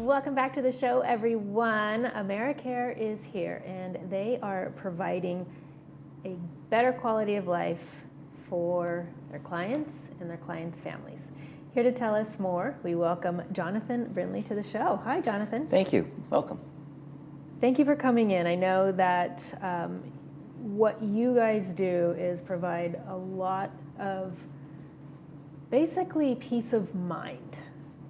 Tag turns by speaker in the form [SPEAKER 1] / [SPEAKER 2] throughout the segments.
[SPEAKER 1] Welcome back to the show, everyone. AmeriCare is here, and they are providing a better quality of life for their clients and their clients' families. Here to tell us more, we welcome Jonathan Brindley to the show. Hi, Jonathan.
[SPEAKER 2] Thank you. Welcome.
[SPEAKER 1] Thank you for coming in. I know that what you guys do is provide a lot of basically peace of mind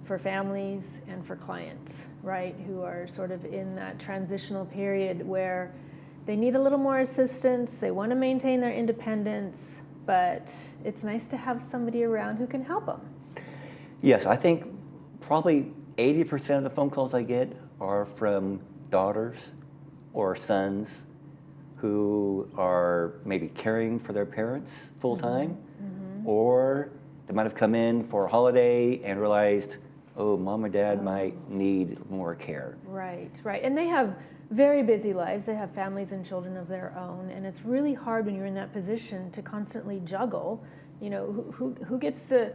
[SPEAKER 1] for families and for clients, right, who are sort of in that transitional period where they need a little more assistance, they want to maintain their independence, but it's nice to have somebody around who can help them.
[SPEAKER 2] Yes, I think probably 80% of the phone calls I get are from daughters or sons who are maybe caring for their parents full time, or they might have come in for a holiday and realized, oh, mom or dad might need more care.
[SPEAKER 1] Right, right. And they have very busy lives. They have families and children of their own. And it's really hard when you're in that position to constantly juggle. You know, who gets the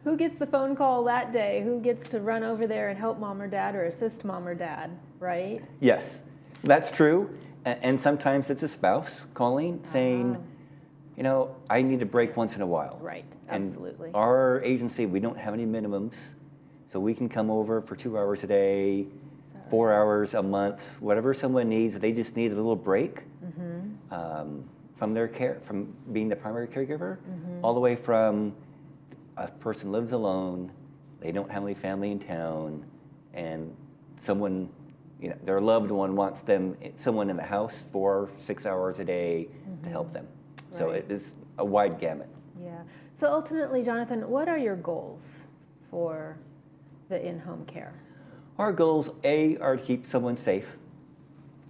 [SPEAKER 1] who gets the phone call that day? Who gets to run over there and help mom or dad or assist mom or dad, right?
[SPEAKER 2] Yes, that's true. And sometimes it's a spouse calling saying, you know, I need a break once in a while.
[SPEAKER 1] Right, absolutely.
[SPEAKER 2] And our agency, we don't have any minimums, so we can come over for 2 hours a day, 4 hours a month, whatever someone needs. They just need a little break from their care, from being the primary caregiver, all the way from a person lives alone, they don't have any family in town, and someone, you know, their loved one wants them, someone in the house 4 or 6 hours a day to help them. So it is a wide gamut.
[SPEAKER 1] Yeah. So ultimately, Jonathan, what are your goals for the in-home care?
[SPEAKER 2] Our goals, are to keep someone safe,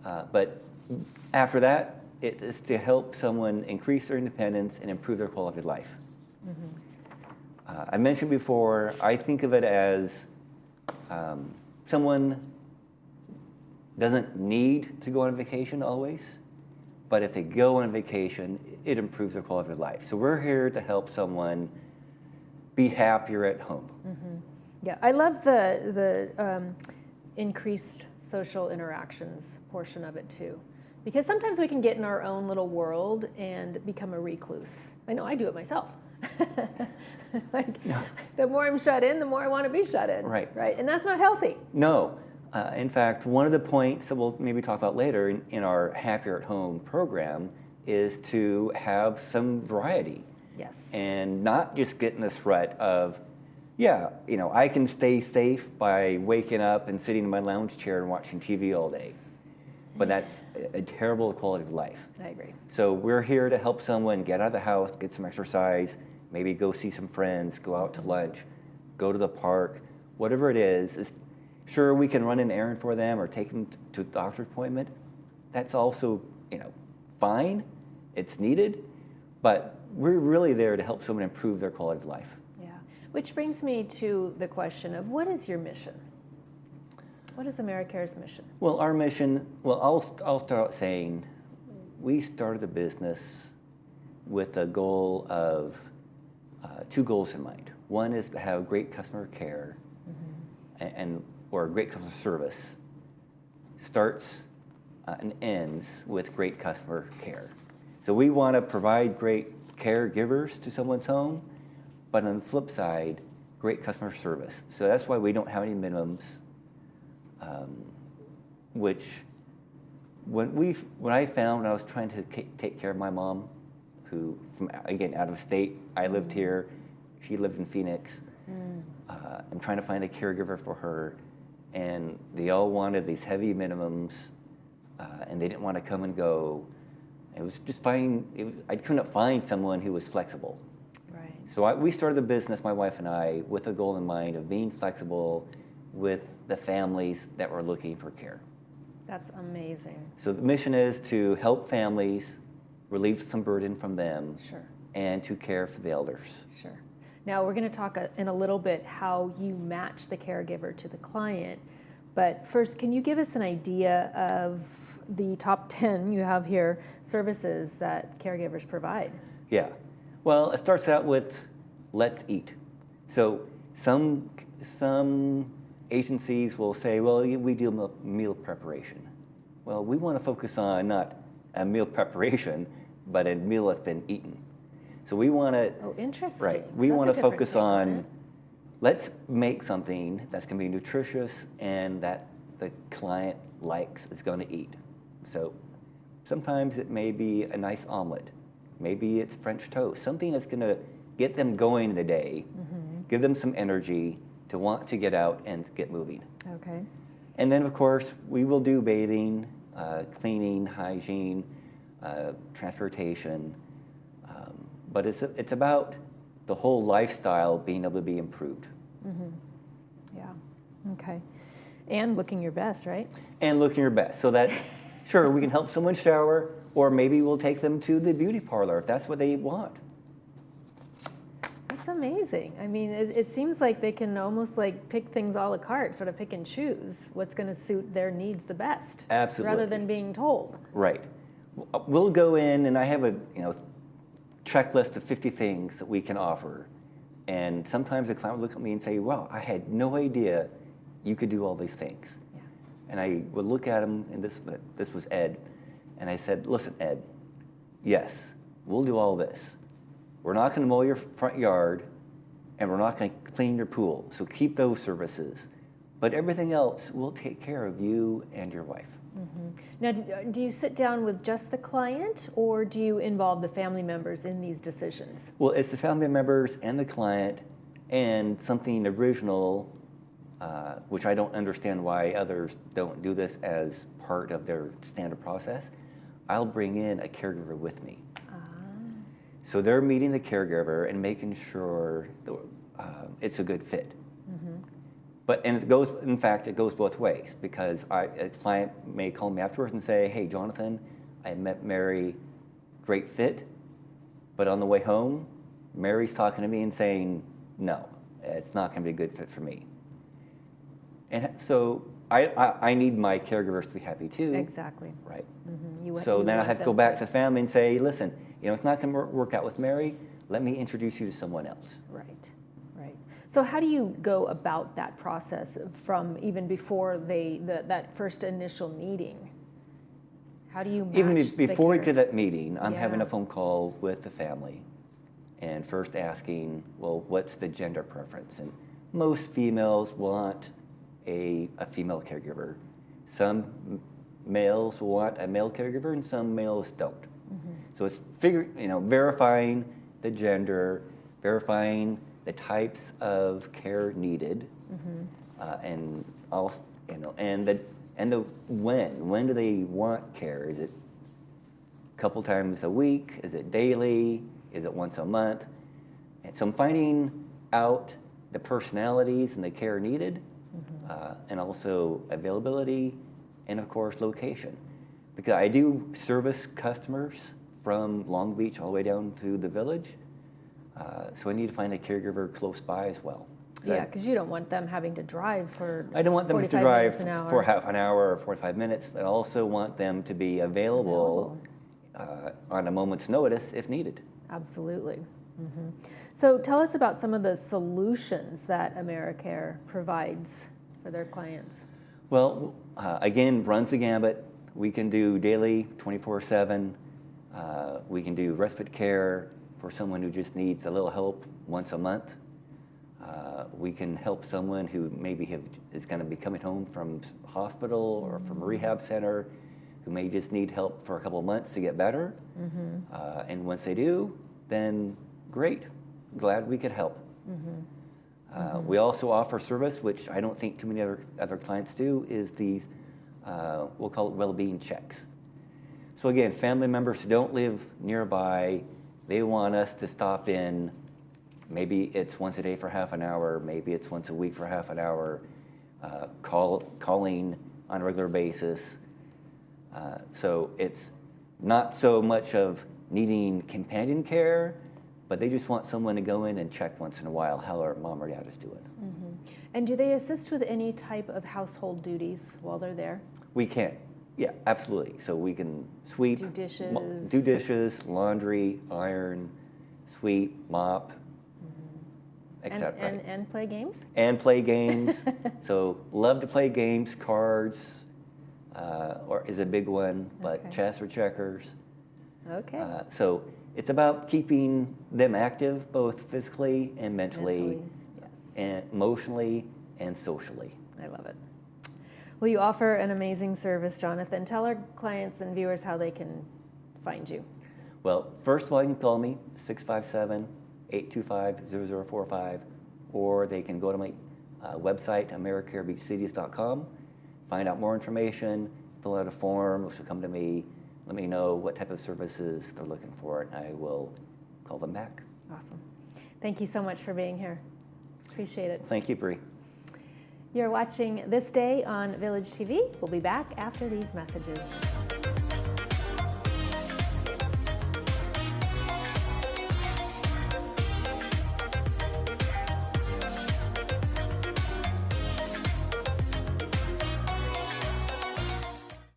[SPEAKER 2] but after that, it is to help someone increase their independence and improve their quality of life. I mentioned before, I think of it as someone doesn't need to go on vacation always, but if they go on vacation, it improves their quality of life. So we're here to help someone be happier at home.
[SPEAKER 1] Yeah, I love the increased social interactions portion of it too, because sometimes we can get in our own little world and become a recluse. I know I do it myself. The more I'm shut in, the more I want to be shut in.
[SPEAKER 2] Right.
[SPEAKER 1] Right, and that's not healthy.
[SPEAKER 2] No. In fact, one of the points that we'll maybe talk about later in our Happier at Home program is to have some variety.
[SPEAKER 1] Yes.
[SPEAKER 2] And not just get in this rut of, yeah, you know, I can stay safe by waking up and sitting in my lounge chair and watching TV all day. But that's a terrible quality of life.
[SPEAKER 1] I agree.
[SPEAKER 2] So we're here to help someone get out of the house, get some exercise, maybe go see some friends, go out to lunch, go to the park, whatever it is. Sure, we can run an errand for them or take them to a doctor's appointment. That's also, you know, fine. It's needed, but we're really there to help someone improve their quality of life.
[SPEAKER 1] Yeah, which brings me to the question of what is your mission? What is AmeriCare's mission? Well,
[SPEAKER 2] our mission, I'll start out saying we started the business with a goal of two goals in mind. One is to have great customer care or great customer service. Starts and ends with great customer care. So we want to provide great caregivers to someone's home, but on the flip side, great customer service. So that's why we don't have any minimums, which when I found when I was trying to take care of my mom, who, again, out of state, I lived here, she lived in Phoenix. I'm trying to find a caregiver for her, and they all wanted these heavy minimums, and they didn't want to come and go. It was just I couldn't find someone who was flexible.
[SPEAKER 1] Right.
[SPEAKER 2] So we started the business, my wife and I, with a goal in mind of being flexible with the families that were looking for care.
[SPEAKER 1] That's amazing.
[SPEAKER 2] So the mission is to help families, relieve some burden from them,
[SPEAKER 1] Sure.
[SPEAKER 2] and to care for the elders.
[SPEAKER 1] Sure. Now we're going to talk in a little bit how you match the caregiver to the client. But first, can you give us an idea of the top 10 you have here services that caregivers provide?
[SPEAKER 2] Yeah. Well, it starts out with let's eat. So some agencies will say, well, we do meal preparation. Well, we want to focus on not a meal preparation, but a meal that's been eaten. So we want to,
[SPEAKER 1] Oh, interesting.
[SPEAKER 2] right, we
[SPEAKER 1] That's
[SPEAKER 2] want
[SPEAKER 1] a
[SPEAKER 2] to
[SPEAKER 1] different
[SPEAKER 2] focus
[SPEAKER 1] take
[SPEAKER 2] on,
[SPEAKER 1] it.
[SPEAKER 2] let's make something that's going to be nutritious and that the client likes, is going to eat. So sometimes it may be a nice omelet. Maybe it's French toast, something that's going to get them going in the day, give them some energy to want to get out and get moving.
[SPEAKER 1] Okay.
[SPEAKER 2] And then, of course, we will do bathing, cleaning, hygiene, transportation. But it's about the whole lifestyle being able to be improved.
[SPEAKER 1] Yeah. Okay. And looking your best, right?
[SPEAKER 2] And looking your best. So that, sure, we can help someone shower, or maybe we'll take them to the beauty parlor if that's what they want.
[SPEAKER 1] That's amazing. I mean, it seems like they can almost like pick things a la carte, sort of pick and choose what's going to suit their needs the best.
[SPEAKER 2] Absolutely.
[SPEAKER 1] Rather than being told.
[SPEAKER 2] Right. We'll go in, and I have a checklist of 50 things that we can offer. And sometimes the client will look at me and say, wow, I had no idea you could do all these things.
[SPEAKER 1] Yeah.
[SPEAKER 2] And I would look at him, and this was Ed, and I said, listen, Ed, yes, we'll do all this. We're not going to mow your front yard, and we're not going to clean your pool, so keep those services. But everything else, we'll take care of you and your wife.
[SPEAKER 1] Now, do you sit down with just the client, or do you involve the family members in these decisions?
[SPEAKER 2] Well, it's the family members and the client, and something original, which I don't understand why others don't do this as part of their standard process. I'll bring in a caregiver with me. So they're meeting the caregiver and making sure it's a good fit. And it goes, in fact, it goes both ways, because a client may call me afterwards and say, hey, Jonathan, I met Mary, great fit, but on the way home, Mary's talking to me and saying, no, it's not going to be a good fit for me. And so I need my caregivers to be happy too.
[SPEAKER 1] Exactly.
[SPEAKER 2] Right.
[SPEAKER 1] So
[SPEAKER 2] then I have to go back to the family and say, listen, it's not going to work out with Mary. Let me introduce you to someone else.
[SPEAKER 1] Right. So how do you go about that process from even before that first initial meeting? How do you match
[SPEAKER 2] Even
[SPEAKER 1] the
[SPEAKER 2] before we
[SPEAKER 1] care?
[SPEAKER 2] get that meeting, I'm having
[SPEAKER 1] Yeah.
[SPEAKER 2] a phone call with the family and first asking, well, what's the gender preference? And most females want a female caregiver. Some males want a male caregiver, and some males don't. So it's verifying the gender, verifying the types of care needed, and also, and the when do they want care? Is it a couple times a week? Is it daily? Is it once a month? And so I'm finding out the personalities and the care needed, and also availability, and of course location, because I do service customers from Long Beach all the way down to the village. So I need to find a caregiver close by as well.
[SPEAKER 1] Yeah, because you don't want them having to drive for
[SPEAKER 2] I don't want them to
[SPEAKER 1] 45
[SPEAKER 2] drive
[SPEAKER 1] minutes an hour.
[SPEAKER 2] for half an hour or 45 minutes. I also want them to be available on a moment's notice if needed.
[SPEAKER 1] Absolutely. So tell us about some of the solutions that AmeriCare provides for their clients.
[SPEAKER 2] Well, again, runs the gambit. We can do daily, 24/7. We can do respite care for someone who just needs a little help once a month. We can help someone who maybe is going to be coming home from hospital or from a rehab center, who may just need help for a couple of months to get better. And once they do, then great. Glad we could help. We also offer service, which I don't think too many other clients do, is these, we'll call it well-being checks. So again, family members who don't live nearby, they want us to stop in. Maybe it's once a day for half an hour, maybe it's once a week for half an hour, calling on a regular basis. So it's not so much of needing companion care, but they just want someone to go in and check once in a while how our mom or dad is doing.
[SPEAKER 1] And do they assist with any type of household duties while they're there?
[SPEAKER 2] We can, yeah, absolutely. So we can sweep,
[SPEAKER 1] Do dishes.
[SPEAKER 2] laundry, iron, sweep, mop. Except,
[SPEAKER 1] and play games?
[SPEAKER 2] And play games. So love to play games, cards, or is a big one, but
[SPEAKER 1] Okay.
[SPEAKER 2] chess or checkers.
[SPEAKER 1] Okay.
[SPEAKER 2] So it's about keeping them active, both physically and mentally,
[SPEAKER 1] Yes.
[SPEAKER 2] and emotionally and socially.
[SPEAKER 1] I love it. Well, you offer an amazing service, Jonathan. Tell our clients and viewers how they can find you.
[SPEAKER 2] Well, first of all, you can call me, 657-825-0045, or they can go to my website, AmeriCareBeachCities.com, find out more information, fill out a form, which will come to me, let me know what type of services they're looking for, and I will call them back.
[SPEAKER 1] Awesome. Thank you so much for being here. Appreciate it.
[SPEAKER 2] Thank you, Bree.
[SPEAKER 1] You're watching This Day on Village TV. We'll be back after these messages.